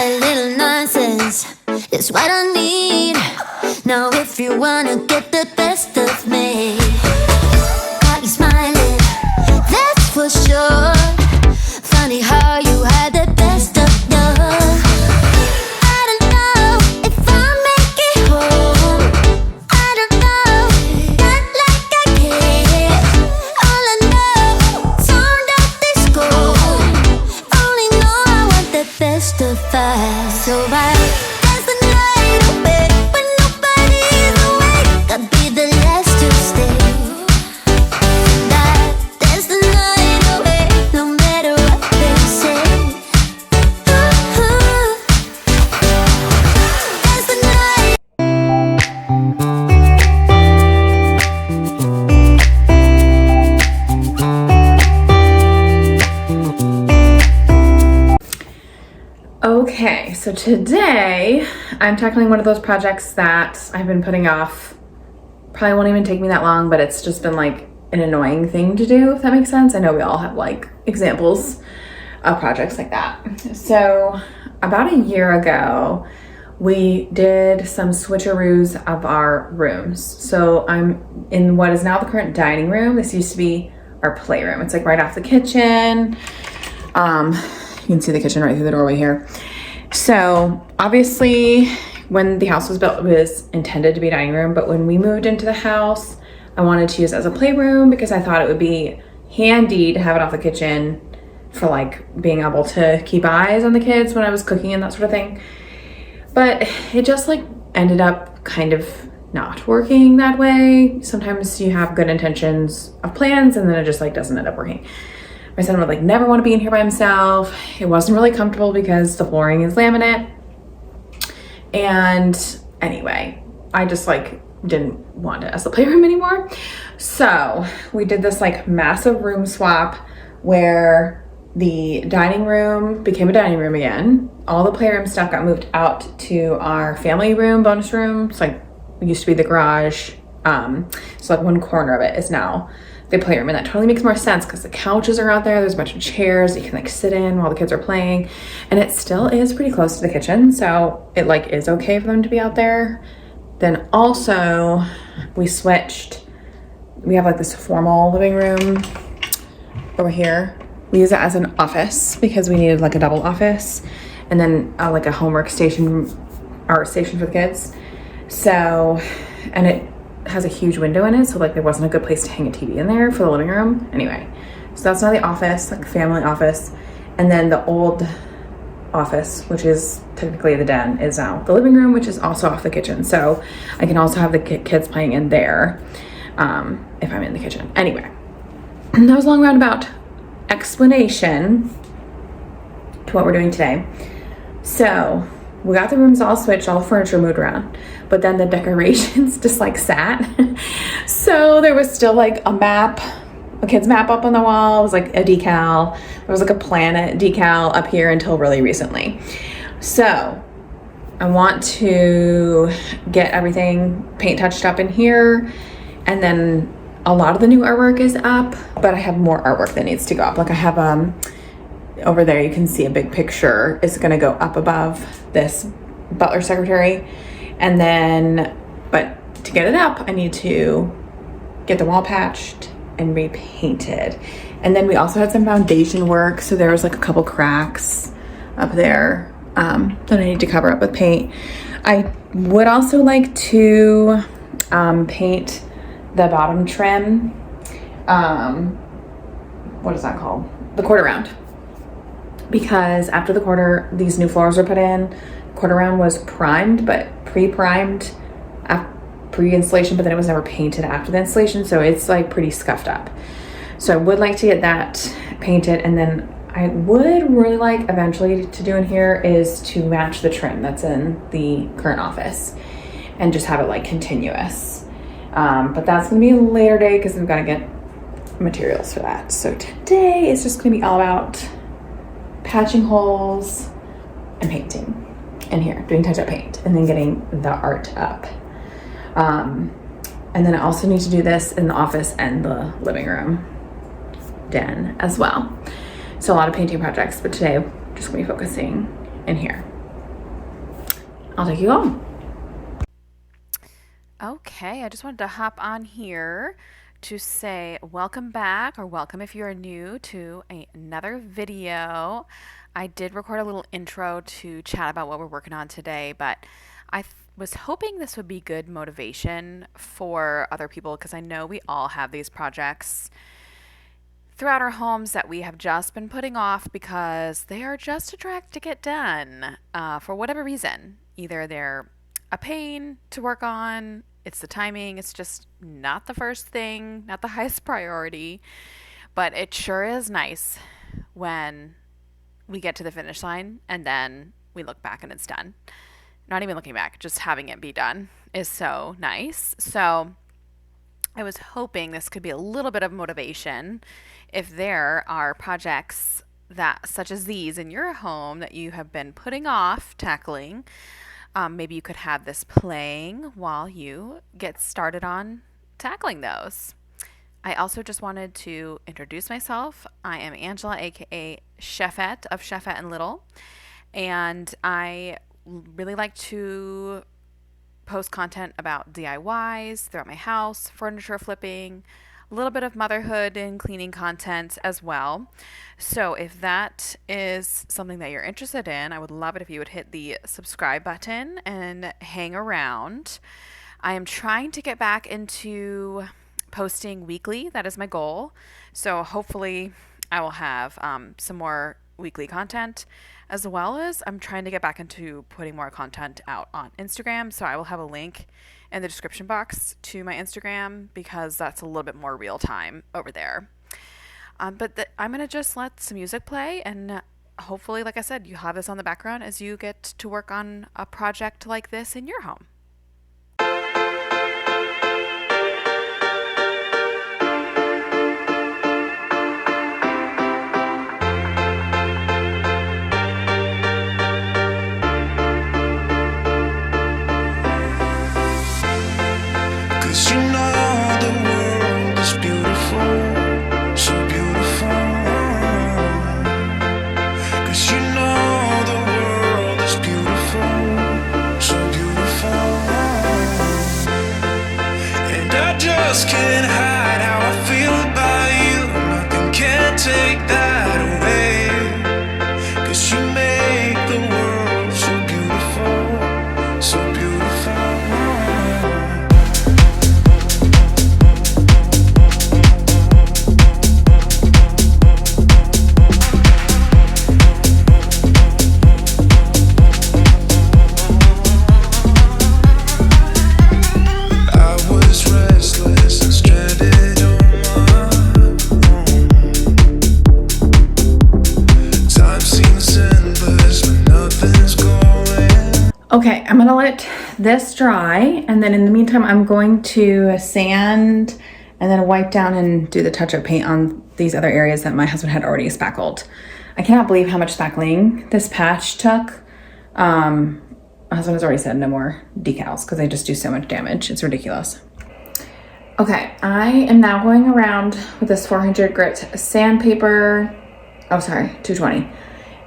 A little nonsense is what I need. Now if you wanna get the best of me, got you smiling, that's for sure. Funny how you had the best of love. I don't know if I'll make it home. I don't know, not like I care. All I know, sound of disco. Only know I want the best of us. So I dance the night away when nobody's awake. I'll be the last to stay. Dance the night away, no matter what they say. Dance the night. Okay, so today I'm tackling one of those projects that I've been putting off. Probably won't even take me that long, but it's just been like an annoying thing to do, if that makes sense. I know we all have like examples of projects like that. So about a year ago, we did some switcheroos of our rooms. So I'm in what is now the current dining room. This used to be our playroom. It's like right off the kitchen. You can see the kitchen right through the doorway here. So obviously when the house was built, it was intended to be a dining room, but when we moved into the house, I wanted to use it as a playroom because I thought it would be handy to have it off the kitchen for like being able to keep eyes on the kids when I was cooking and that sort of thing. But it just like ended up kind of not working that way. Sometimes you have good intentions of plans and then it just like doesn't end up working. My son would like never want to be in here by himself. It wasn't really comfortable because the flooring is laminate. And anyway, I just like didn't want it as a playroom anymore. So we did this like massive room swap where the dining room became a dining room again. All the playroom stuff got moved out to our family room, bonus room. It's like, it used to be the garage. So like one corner of it is now the playroom, and that totally makes more sense because the couches are out there. There's a bunch of chairs that you can like sit in while the kids are playing, and it still is pretty close to the kitchen, so it like is okay for them to be out there. Then also we switched. We have like this formal living room over here. We use it as an office because we needed like a double office, and then like a homework station, art station for the kids. So, and it has a huge window in it, so like there wasn't a good place to hang a TV in there for the living room. Anyway, so that's now the office, like family office. And then the old office, which is technically the den, is now the living room, which is also off the kitchen. So I can also have the kids playing in there if I'm in the kitchen. Anyway, that was a long roundabout explanation to what we're doing today. So we got the rooms all switched, all the furniture moved around, but then the decorations just like sat. So there was still like a map, a kid's map up on the wall. It was like a decal. There was like a planet decal up here until really recently. So I want to get everything paint touched up in here. And then a lot of the new artwork is up, but I have more artwork that needs to go up. Like I have, over there, you can see a big picture is gonna go up above this butler secretary. And then, but to get it up, I need to get the wall patched and repainted. And then we also had some foundation work. So there was like a couple cracks up there that I need to cover up with paint. I would also like to paint the bottom trim. What is that called? The quarter round. Because after the quarter, these new floors were put in, quarter round was primed, but pre-primed pre-installation, but then it was never painted after the installation, so it's like pretty scuffed up. So I would like to get that painted, and then I would really like eventually to do in here is to match the trim that's in the current office and just have it like continuous. But that's gonna be a later day because we've got to get materials for that. So today is just gonna be all about patching holes and painting in here, doing touch-up paint, and then getting the art up. And then I also need to do this in the office and the living room den as well. So a lot of painting projects, but today I'm just gonna be focusing in here. I'll take you home. Okay, I just wanted to hop on here to say welcome back, or welcome if you're new to another video. I did record a little intro to chat about what we're working on today, but I was hoping this would be good motivation for other people, because I know we all have these projects throughout our homes that we have just been putting off because they are just a drag to get done for whatever reason. Either they're a pain to work on, it's the timing, it's just not the first thing, not the highest priority. But it sure is nice when we get to the finish line and then we look back and it's done. Not even looking back, just having it be done is so nice. So I was hoping this could be a little bit of motivation if there are projects that, such as these in your home, that you have been putting off tackling. Maybe you could have this playing while you get started on tackling those. I also just wanted to introduce myself. I am Angela, aka Chefette of Chefette and Little, and I really like to post content about DIYs throughout my house, furniture flipping, a little bit of motherhood and cleaning content as well. So if that is something that you're interested in, I would love it if you would hit the subscribe button and hang around. I am trying to get back into posting weekly. That is my goal. So hopefully I will have some more weekly content, as well as I'm trying to get back into putting more content out on Instagram. So I will have a link in the description box to my Instagram, because that's a little bit more real time over there. I'm going to just let some music play, and hopefully, like I said, you have this on the background as you get to work on a project like this in your home. Can't hide how I feel about you. Nothing can take that away. 'Cause you make the world so beautiful, so beautiful. I was restless and stranded on my own. Time seems endless, but nothing's going. Okay, I'm gonna let this dry, and then in the meantime, I'm going to sand and then wipe down and do the touch-up paint on these other areas that my husband had already spackled. I cannot believe how much spackling this patch took. My husband has already said no more decals because they just do so much damage. It's ridiculous. Okay, I am now going around with this 400 grit sandpaper. Oh, sorry, 220.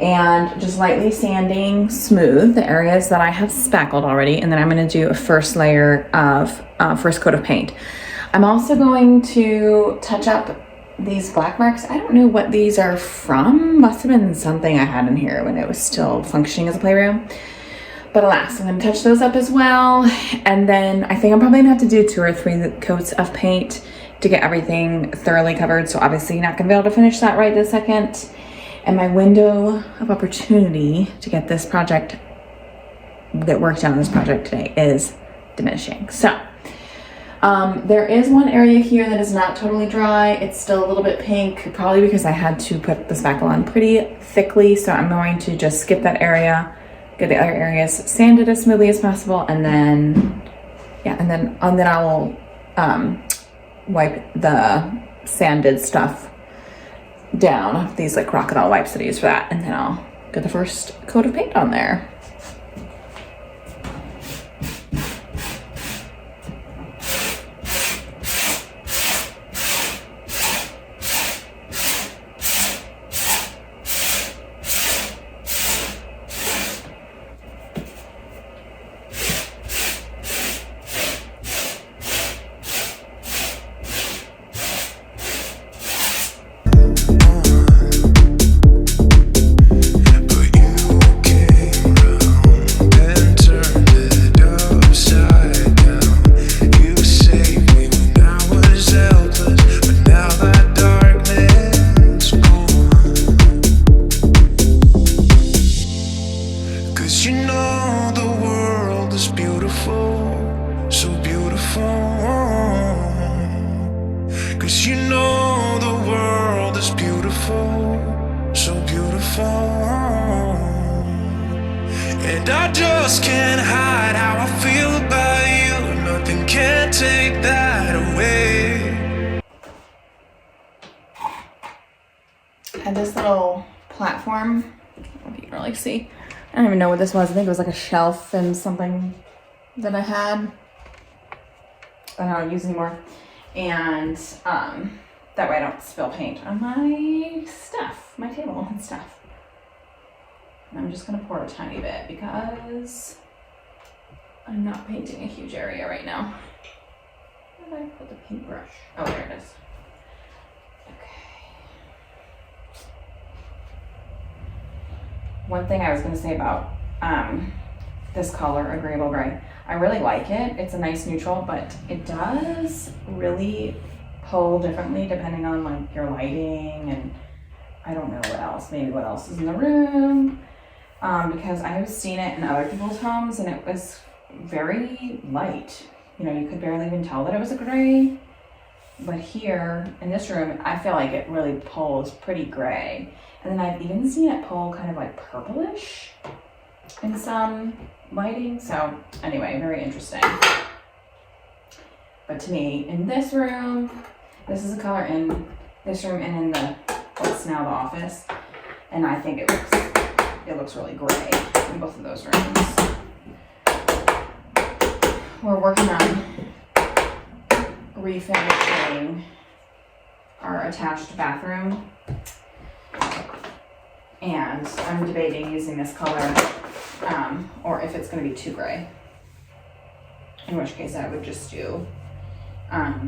And just lightly sanding smooth the areas that I have spackled already. And then I'm going to do a first layer of first coat of paint. I'm also going to touch up these black marks. I don't know what these are from. Must have been something I had in here when it was still functioning as a playroom. But alas, I'm going to touch those up as well. And then I think I'm probably going to have to do 2 or 3 coats of paint to get everything thoroughly covered. So obviously you're not going to be able to finish that right this second. And my window of opportunity to get this project, get work done on this project today, is diminishing. So there is one area here that is not totally dry. It's still a little bit pink, probably because I had to put the spackle on pretty thickly. So I'm going to just skip that area, get the other areas sanded as smoothly as possible, and then I will wipe the sanded stuff down. These like crocodile wipes that I use for that, and then I'll get the first coat of paint on there. 'Cause you know the world is beautiful, so beautiful. 'Cause you know the world is beautiful, so beautiful. And I just can't hide how I feel about you. Nothing can take that away. And this little platform, I don't know if you can really see. I don't even know what this was. I think it was like a shelf and something that I had. I don't use anymore. And that way I don't spill paint on my stuff, my table and stuff. And I'm just gonna pour a tiny bit because I'm not painting a huge area right now. Where did I put the paintbrush? Oh, there it is. One thing I was going to say about this color, Agreeable Gray, I really like it. It's a nice neutral, but it does really pull differently depending on like your lighting and I don't know what else, maybe what else is in the room. Because I have seen it in other people's homes and it was very light. You know, you could barely even tell that it was a gray. But here in this room, I feel like it really pulls pretty gray. And then I've even seen it pull kind of like purplish in some lighting. So anyway, very interesting. But to me, in this room, this is a color in this room and in the what's now the office. And I think it looks really gray in both of those rooms. We're working on refinishing our attached bathroom. And I'm debating using this color or if it's going to be too gray. In which case I would just do, I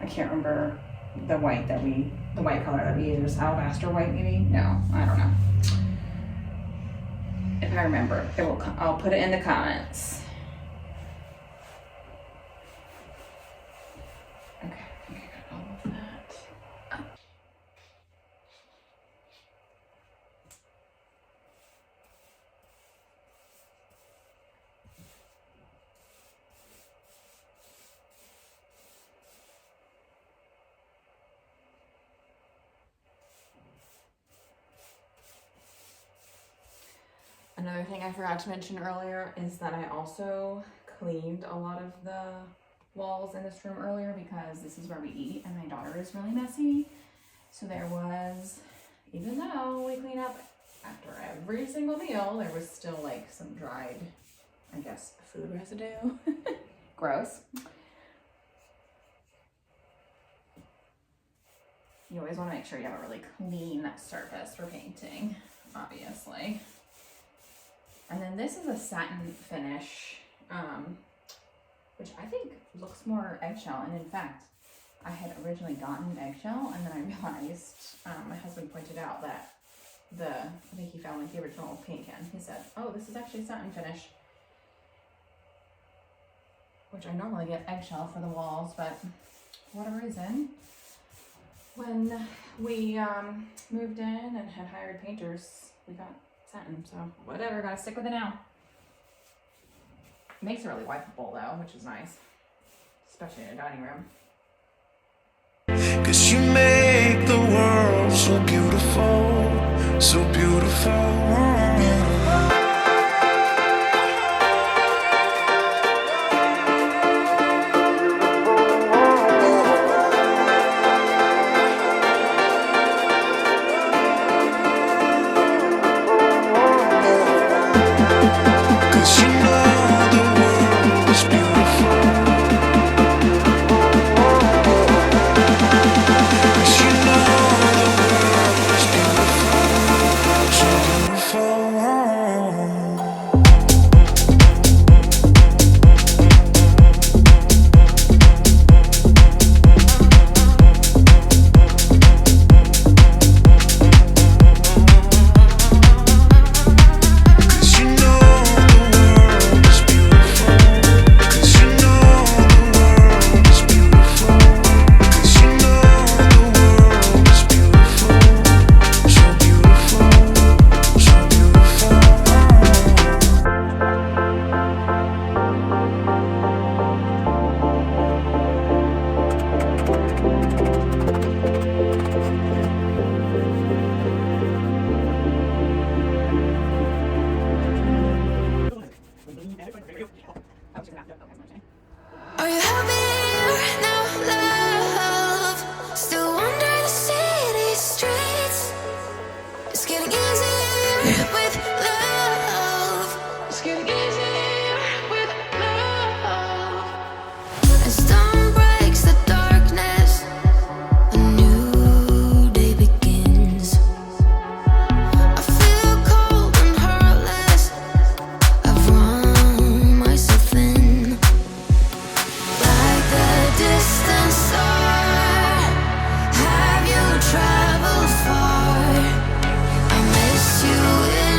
can't remember the white color that we use, alabaster white maybe? No, I don't know. If I remember, I'll put it in the comments. Okay, I think I got all of that. Another thing I forgot to mention earlier is that I also cleaned a lot of the walls in this room earlier because this is where we eat and my daughter is really messy. So there was, even though we clean up after every single meal, there was still like some dried, I guess, food residue. Gross. You always want to make sure you have a really clean surface for painting, obviously. And then this is a satin finish, which I think looks more eggshell. And in fact, I had originally gotten eggshell, and then I realized, my husband pointed out that I think he found like the original paint can. He said, oh, this is actually satin finish, which I normally get eggshell for the walls, but for whatever reason, when we moved in and had hired painters, we got satin, so whatever, gotta stick with it now. It makes it really wipeable though, which is nice, especially in a dining room. 'Cause you make the world so beautiful, so beautiful. Beautiful. with love. It's getting easier with love. As dawn breaks the darkness, a new day begins. I feel cold and heartless. I've run myself thin, like the distant star. Have you traveled far? I miss you in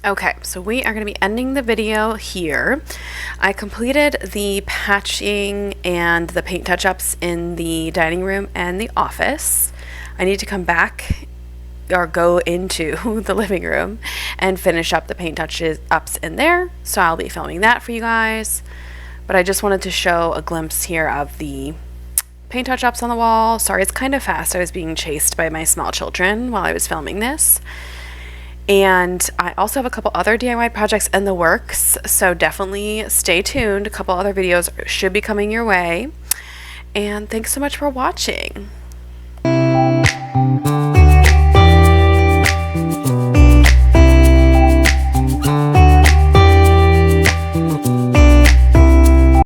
Okay, so we are going to be ending the video here. I completed the patching and the paint touch-ups in the dining room and the office. I need to come back or go into the living room and finish up the paint touch-ups in there. So I'll be filming that for you guys. But I just wanted to show a glimpse here of the paint touch-ups on the wall. Sorry, it's kind of fast. I was being chased by my small children while I was filming this. And I also have a couple other DIY projects in the works, so definitely stay tuned. A couple other videos should be coming your way. And thanks so much for watching.